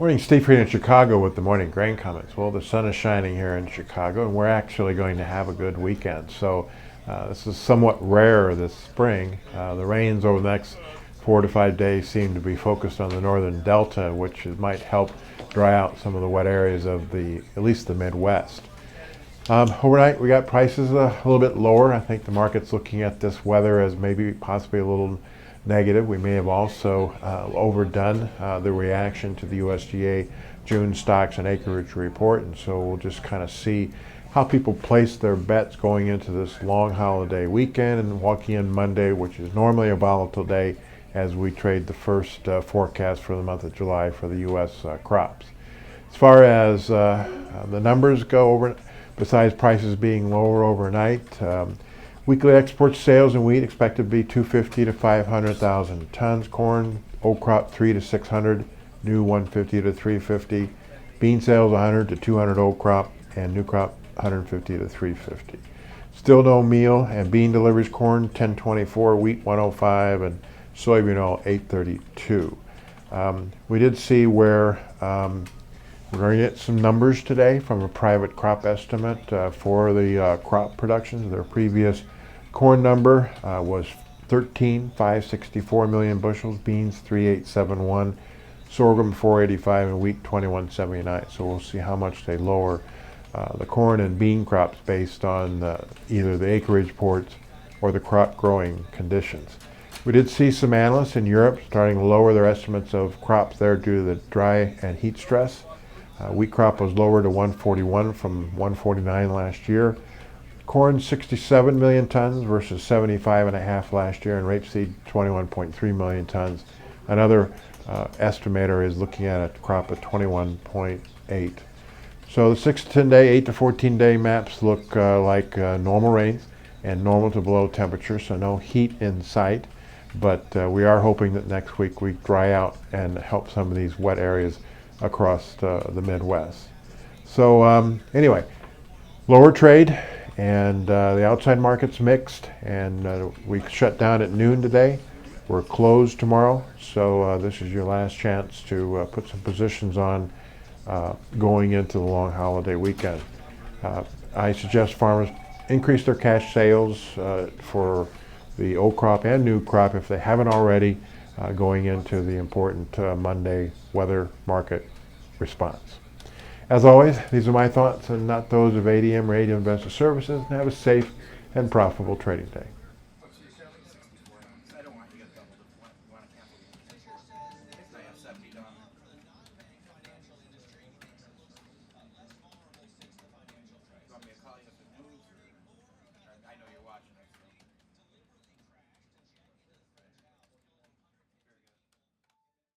Morning, Steve here in Chicago with the morning grain comments. Well, the sun is shining here in Chicago, and we're actually going to have a good weekend. So this is somewhat rare this spring. The rains over the next 4 to 5 days seem to be focused on the northern delta, which might help dry out some of the wet areas of at least the Midwest. Overnight, we got prices a little bit lower. I think the market's looking at this weather as maybe possibly a little negative. We may have also overdone the reaction to the USDA June stocks and acreage report, and so we'll just kind of see how people place their bets going into this long holiday weekend and walking in Monday, which is normally a volatile day, as we trade the first forecast for the month of July for the U.S. Crops. As far as the numbers go, besides prices being lower overnight, weekly export sales in wheat expected to be 250 to 500,000 tons. Corn, old crop 3 to 600, new 150 to 350. Bean sales 100 to 200 old crop, and new crop 150 to 350. Still no meal and bean deliveries. Corn 1024, wheat 105, and soybean oil 832. We did see where we're going to get some numbers today from a private crop estimate for the crop production. Their previous corn number was 13,564 million bushels, beans 3,871, sorghum 485, and wheat 2179. So we'll see how much they lower the corn and bean crops based on either the acreage reports or the crop growing conditions. We did see some analysts in Europe starting to lower their estimates of crops there due to the dry and heat stress. Wheat crop was lower to 141 from 149 last year. Corn 67 million tons versus 75.5 last year, and rapeseed 21.3 million tons. Another estimator is looking at a crop of 21.8. So the 6 to 10 day, 8 to 14 day maps look like normal rains and normal to below temperatures, so no heat in sight. But we are hoping that next week we dry out and help some of these wet areas across the Midwest. So anyway, lower trade, and the outside market's mixed, and we shut down at noon today. We're closed tomorrow, so this is your last chance to put some positions on going into the long holiday weekend. I suggest farmers increase their cash sales for the old crop and new crop if they haven't already, going into the important Monday weather market response. As always, these are my thoughts and not those of ADM or ADM Investor Services, and have a safe and profitable trading day.